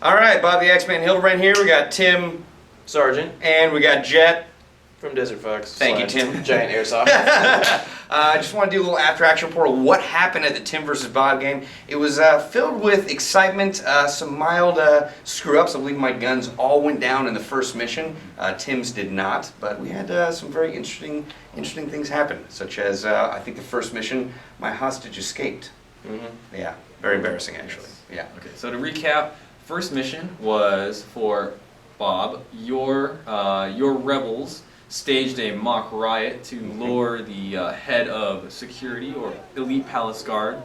All right, Bob the X-Man Hildebrand here. We got Tim Sergeant. and we got Jet. From Desert Fox. Thank you, Tim. Giant Airsoft. I just want to do a little after-action report of what happened at the Tim versus Bob game. It was filled with excitement, some mild screw-ups. I believe my guns all went down in the first mission. Tim's did not, but we had some very interesting things happen, such as I think the first mission, my hostage escaped. Yeah, very embarrassing actually. Yeah. Okay, so to recap, first mission was for Bob. Your rebels staged a mock riot to lure the head of security or elite palace guard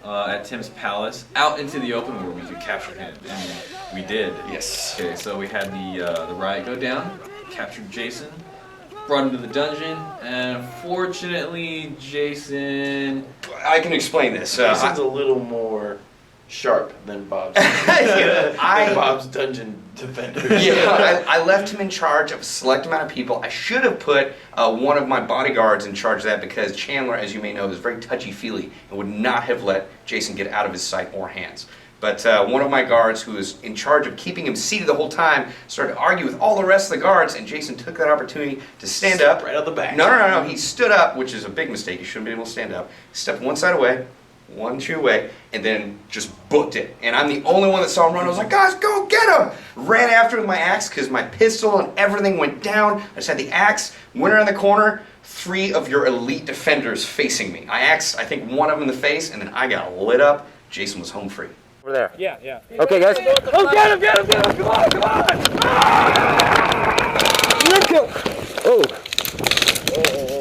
at Tim's palace out into the open where we could capture him, and we did. Yes. Okay, so we had the riot go down, captured Jason, brought him to the dungeon, and unfortunately Jason... I can explain this. Jason's a little more sharp than Bob's. Bob's dungeon defender. Yeah, I left him in charge of a select amount of people. I should have put one of my bodyguards in charge of that because Chandler, as you may know, is very touchy-feely and would not have let Jason get out of his sight or hands. But one of my guards, who was in charge of keeping him seated the whole time, started to argue with all the rest of the guards, and Jason took that opportunity to stand up. Right out the back. No. He stood up, which is a big mistake. You shouldn't be able to stand up. Stepped one side away, one shoe away, and then just booked it. And I'm the only one that saw him run. I was like, guys, go get him! Ran after with my axe because my pistol and everything went down. I just had the axe, went around the corner, 3 of your elite defenders facing me. I axed, I think, one of them in the face, and then I got lit up. Jason was home free. Over there. Yeah. Okay, guys. Oh, get him! Come on! Let's go. Oh.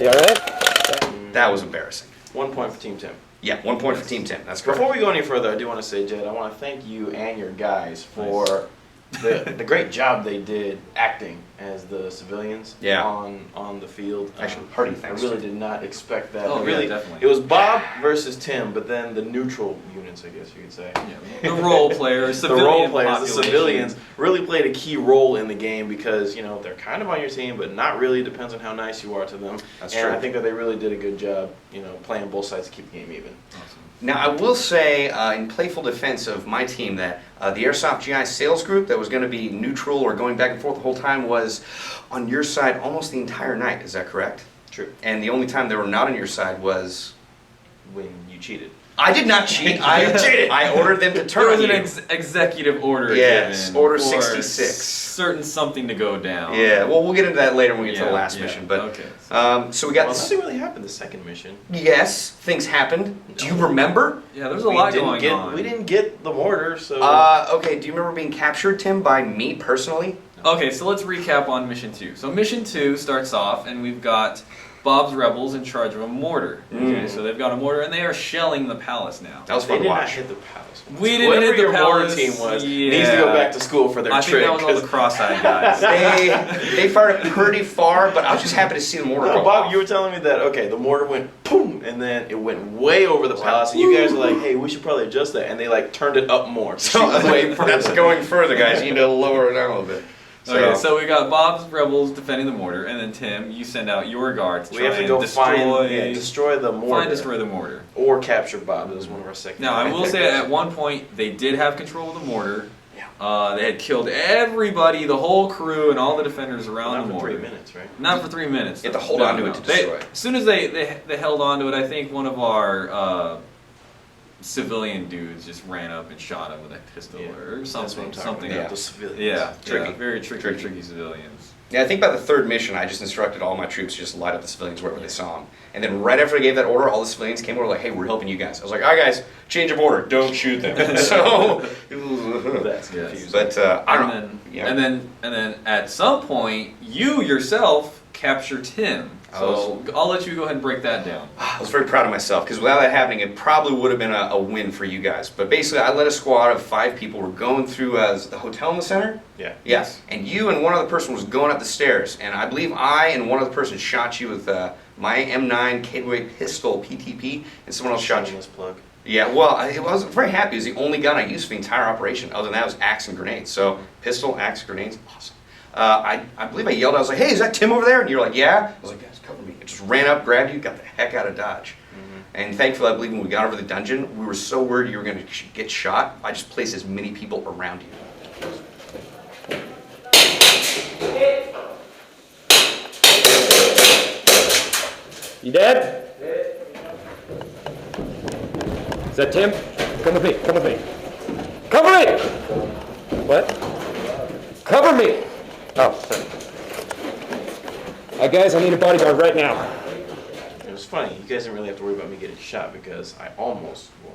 You alright? That was embarrassing. 1 point for Team Tim. Yeah, 1 point for Team Tim. That's correct. Before we go any further, I do want to say, Jed, I want to thank you and your guys for the great job they did acting as the civilians on the field. Actually, hearty I thanks. really did not expect that. Oh, really, yeah, definitely. It was Bob versus Tim, but then the neutral units, I guess you could say. Yeah, the role players, The role players, the population. civilians, really played a key role in the game because, you know, they're kind of on your team, but not really. Depends on how nice you are to them. That's and true. I think that they really did a good job, you know, playing both sides to keep the game even. Awesome. Now, I will say, in playful defense of my team, that the Airsoft GI sales group that was going to be neutral or going back and forth the whole time was on your side almost the entire night. Is that correct? True. And the only time they were not on your side was... When you cheated. I did not cheat. I cheated. I ordered them to There turn was on an you. executive order Yes, given Order for 66. certain something to go down. Yeah, well, we'll get into that later when we get to the Yeah, last yeah. mission. But Okay. so we got Well, this. nothing really happened the second mission. Yes, things happened. Do you remember? Yeah, there's a lot going get, on. We didn't get the mortar, so... Okay, do you remember being captured, Tim, by me personally? Okay, so let's recap on Mission 2. So Mission 2 starts off, and we've got Bob's rebels in charge of a mortar. Okay, so they've got a mortar, and they are shelling the palace now. That was they fun to did not watch. hit the palace. We didn't Whoever hit the your mortar palace. team was Yeah. needs to go back to school for their I trick. think that was all the cross-eyed guys. They fired it pretty far, but I was just happy to see the mortar No, go Bob, off. you were telling me that, okay, the mortar went boom, and then it went way over the palace, and you guys were like, hey, we should probably adjust that, and they like turned it up more. So I was like, that's going further, guys. You need to lower it down a little bit. Okay, so we got Bob's rebels defending the mortar, and then Tim, you send out your guard to we try have to and go destroy, destroy the mortar. destroy the mortar. Or capture Bob. That was one of our second. Now, I will say at one point, they did have control of the mortar. They had killed everybody, the whole crew, and all the defenders around Not the for mortar. 3 minutes, right? Not for 3 minutes. You have to hold on to it to destroy it. As soon as they held on to it, I think one of our civilian dudes just ran up and shot him with a pistol or That's what something. I'm talking Something. about. Yeah. The civilians. Yeah, Tricky. very tricky civilians. Yeah, I think by the third mission, I just instructed all my troops to just light up the civilians wherever they saw them. And then right after I gave that order, all the civilians came over like, hey, we're helping you guys. I was like, all right, guys, change of order. Don't shoot them. So, That's Yes. confusing. but I don't know. And then at some point, you yourself captured him. So I'll let you go ahead and break that down. I was very proud of myself because without that happening, it probably would have been a win for you guys. But basically, I led a squad of 5 people. We're going through the hotel in the center. Yeah. Yes. And you and one other person was going up the stairs. And I believe I and one other person shot you with my M9 K-Way pistol PTP, and someone else shot you. Shameless plug. Yeah, well, I was very happy. It was the only gun I used for the entire operation. Other than that, it was axe and grenades. So pistol, axe, grenades, awesome. I believe I yelled. I was like, "Hey, is that Tim over there?" And you were like, "Yeah." I was like, "Guys, cover me." I just ran up, grabbed you, got the heck out of Dodge. And thankfully, I believe when we got over the dungeon, we were so worried you were going to get shot. I just placed as many people around you. You dead? Is that Tim? Come with me. Come with me. Cover me! What? Cover me! Oh, sorry. Guys, I need a bodyguard right now. It was funny. You guys didn't really have to worry about me getting shot because I almost, well,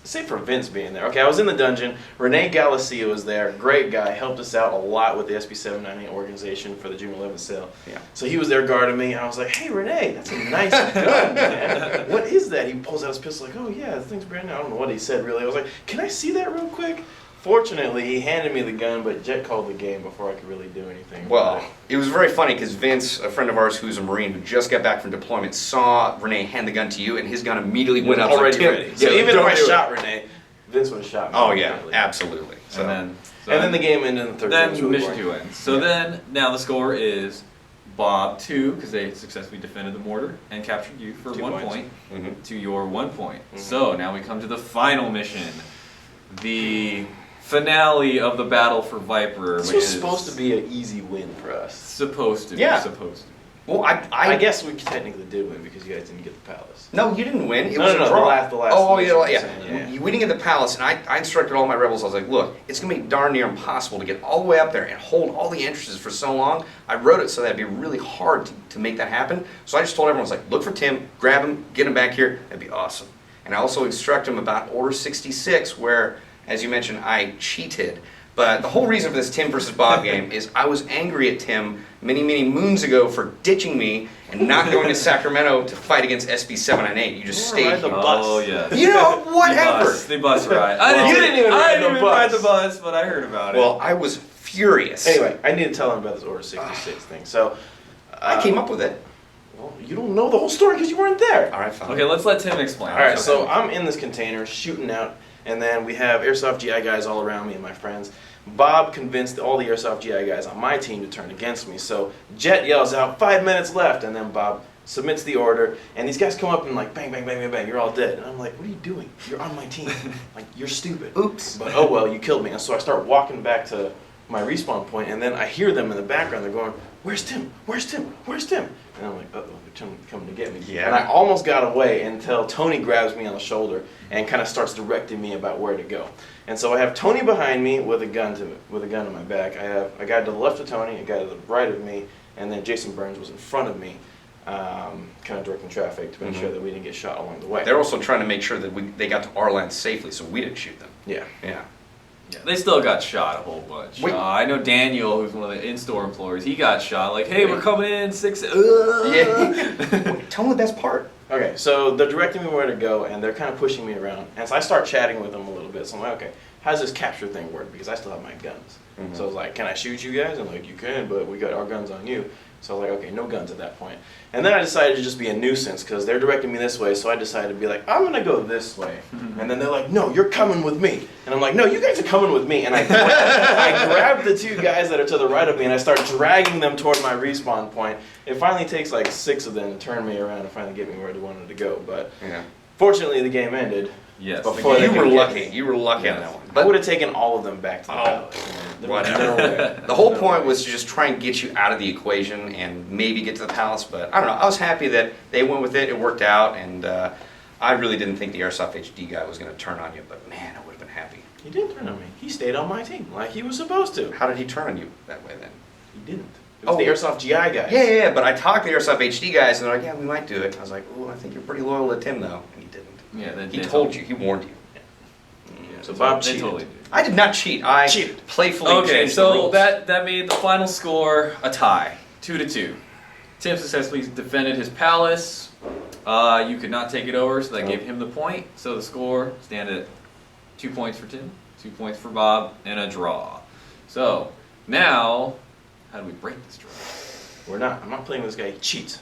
save for Vince being there. Okay, I was in the dungeon. Rene Galicia was there. Great guy. Helped us out a lot with the SB798 organization for the June 11th sale. Yeah. So he was there guarding me, and I was like, hey, Rene, that's a nice gun, man. What is that? He pulls out his pistol like, oh, yeah, the thing's brand new. I don't know what he said, really. I was like, can I see that real quick? Fortunately, he handed me the gun, but Jet called the game before I could really do anything. Well, it was very funny because Vince, a friend of ours who's a Marine who just got back from deployment, saw Renee hand the gun to you, and his gun immediately went up. Already like, ready. Yeah, So even if don't I do it. shot Renee, Vince would have shot me. Oh yeah, immediately. absolutely. So. And then the game ended in the third. then It was really mission boring. 2 ends. So then now the score is Bob 2 because they successfully defended the mortar and captured you for 2 1 points. point Mhm. to your 1 point. So now we come to the final mission, the finale of the battle for Viper, This which was is supposed to be an easy win for us. supposed to be. Yeah. Supposed to be. Well, I guess we technically did win because you guys didn't get the palace. No, you didn't win. It No, was no, a no, draw. the last Oh, mission, yeah, I'm yeah. saying, yeah. We didn't get the palace, and I instructed all my rebels. I was like, look, it's gonna be darn near impossible to get all the way up there and hold all the entrances for so long. I wrote it so that'd be really hard to make that happen. So I just told everyone, I was like, look for Tim, grab him, get him back here. That'd be awesome. And I also instruct him about Order 66, where, as you mentioned, I cheated. But the whole reason for this Tim versus Bob game is I was angry at Tim many, many moons ago for ditching me and not going to Sacramento to fight against SB798. You just stayed ride the here. bus. Oh yes. You know, whatever. The bus ride. You didn't even I ride didn't the even ride bus. the bus, but I heard about it. Well, I was furious. Anyway, I need to tell him about this Order 66 thing. So, I came up with it. Well, you don't know the whole story because you weren't there. All right, fine. okay, let's let Tim explain. All right, so I'm in this container shooting out, and then we have Airsoft GI guys all around me and my friends. Bob convinced all the Airsoft GI guys on my team to turn against me. So Jet yells out, 5 minutes left, and then Bob submits the order, and these guys come up and like, bang, bang, bang, bang, bang, you're all dead. And I'm like, what are you doing? You're on my team. Like, you're stupid. Oops. But oh well, you killed me. And so I start walking back to my respawn point, and then I hear them in the background. They're going, where's Tim? Where's Tim? Where's Tim? And I'm like, uh-oh, they're coming to get me. Yeah. And I almost got away until Tony grabs me on the shoulder and kind of starts directing me about where to go. And so I have Tony behind me with a gun in my back. I have a guy to the left of Tony, a guy to the right of me, and then Jason Burns was in front of me, kind of directing traffic to make sure that we didn't get shot along the way. They're also trying to make sure that they got to our land safely, so we didn't shoot them. Yeah. Yeah. Yeah, they still got shot a whole bunch. Wait. I know Daniel, who's one of the in-store employees, he got shot. Like, hey, we're coming in 6. Yeah. Wait, tell them the best part. Okay, so they're directing me where to go, and they're kind of pushing me around. And so I start chatting with them a little bit. So I'm like, okay, how does this capture thing work? Because I still have my guns. So I was like, can I shoot you guys? And like, you can, but we got our guns on you. So I was like, okay, no guns at that point. And then I decided to just be a nuisance because they're directing me this way. So I decided to be like, I'm going to go this way. And then they're like, no, you're coming with me. And I'm like, no, you guys are coming with me. And I grab the 2 guys that are to the right of me and I start dragging them toward my respawn point. It finally takes like 6 of them to turn me around and finally get me where they wanted to go. But Yeah. fortunately, the game ended. Yes. Before they You were could get lucky. me. You were lucky on that one. I would have taken all of them back to the Oh, palace. There was whatever. no way. The whole No point way. was to just try and get you out of the equation and maybe get to the palace, but I don't know. I was happy that they went with it. It worked out, and I really didn't think the Airsoft HD guy was going to turn on you, but man, I would have been happy. He didn't turn on me. He stayed on my team like he was supposed to. How did he turn on you that way then? He didn't. It was Oh. the Airsoft GI guy. Yeah, but I talked to the Airsoft HD guys, and they're like, yeah, we might do it. I was like, oh, I think you're pretty loyal to Tim, though. And he didn't. Yeah, He told you. He warned you. So Bob They cheated. totally did. I did not cheat. I Cheated. playfully Okay, changed the so rules. that made the final score a tie, 2-2. Tim successfully defended his palace. You could not take it over, so that gave him the point. So the score stand at 2 points for Tim, 2 points for Bob, and a draw. So now, how do we break this draw? We're not. I'm not playing with this guy. He cheats.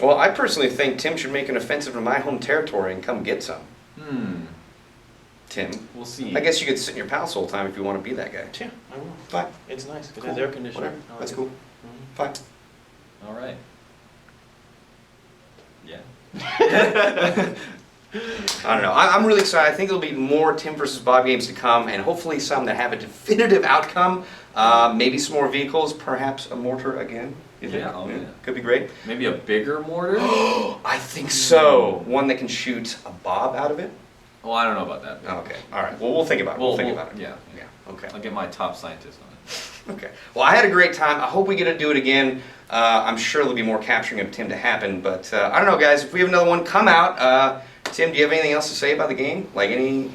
Well, I personally think Tim should make an offensive in my home territory and come get some. Tim. We'll see. I guess you could sit in your palace all the time if you want to be that guy. Yeah, I will. Fine. It's nice. It Cool. has air conditioning. Whatever. I like That's it. cool. Fine. All right. Yeah. I don't know. I'm really excited. I think there'll be more Tim versus Bob games to come, and hopefully some that have a definitive outcome. Maybe some more vehicles, perhaps a mortar again. You think? Yeah. Could be great. Maybe a bigger mortar? I think so. One that can shoot a Bob out of it. Well, I don't know about that. Oh, okay. All right. Well, we'll think about it. We'll think about it. Yeah. Yeah. Okay. I'll get my top scientist on it. Okay. Well, I had a great time. I hope we get to do it again. I'm sure there'll be more capturing of Tim to happen, but I don't know, guys. If we have another one, come out. Tim, do you have anything else to say about the game? Like any?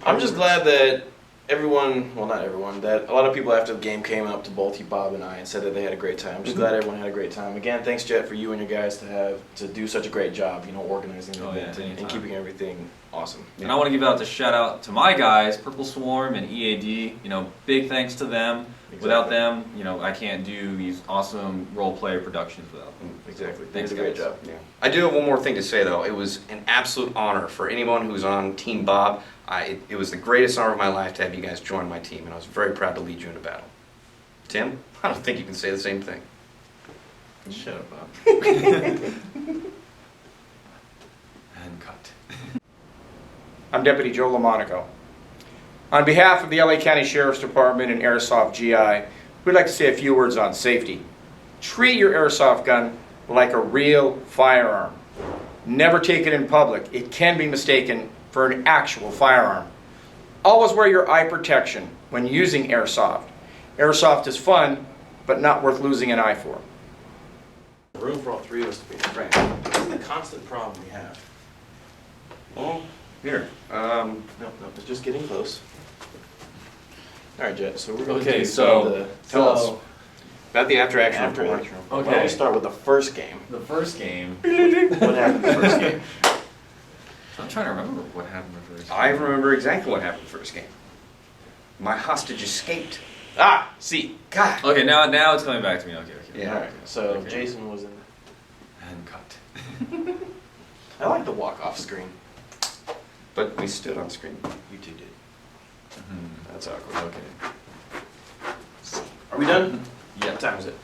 I'm just glad that everyone, well not everyone, that a lot of people after the game came up to both you, Bob, and I and said that they had a great time. I'm just glad everyone had a great time. Again, thanks Jet for you and your guys to do such a great job, organizing the event and anytime. keeping everything awesome. And I want to give out the shout out to my guys, Purple Swarm and EAD. Big thanks to them. Without them, I can't do these awesome role player productions without them. Exactly. Thanks, They did a great guys. job. Yeah. I do have one more thing to say, though. It was an absolute honor for anyone who's on Team Bob. It was the greatest honor of my life to have you guys join my team, and I was very proud to lead you into battle. Tim, I don't think you can say the same thing. Shut up, Bob. And cut. I'm Deputy Joe Lamonaco. On behalf of the LA County Sheriff's Department and Airsoft GI, we'd like to say a few words on safety. Treat your airsoft gun like a real firearm. Never take it in public. It can be mistaken for an actual firearm. Always wear your eye protection when using airsoft. Airsoft is fun, but not worth losing an eye for. Room for all three of us to be frank. This is the constant problem we have. Well, here. No, it's just getting close. All right, Jet. So we're going Okay, to so tell us about the after action. after report. action. Okay. Why don't we start with the first game? The first game. What happened in the first game? I'm trying to remember what happened in the first game. I remember exactly what happened in the first game. My hostage escaped. See. God. Okay, now it's coming back to me. Okay. Yeah. All right. So Okay. Jason was in. And cut. I like the walk-off screen. But we stood on screen. You two did. That's awkward. Okay. Are we done? Yeah. What time is it?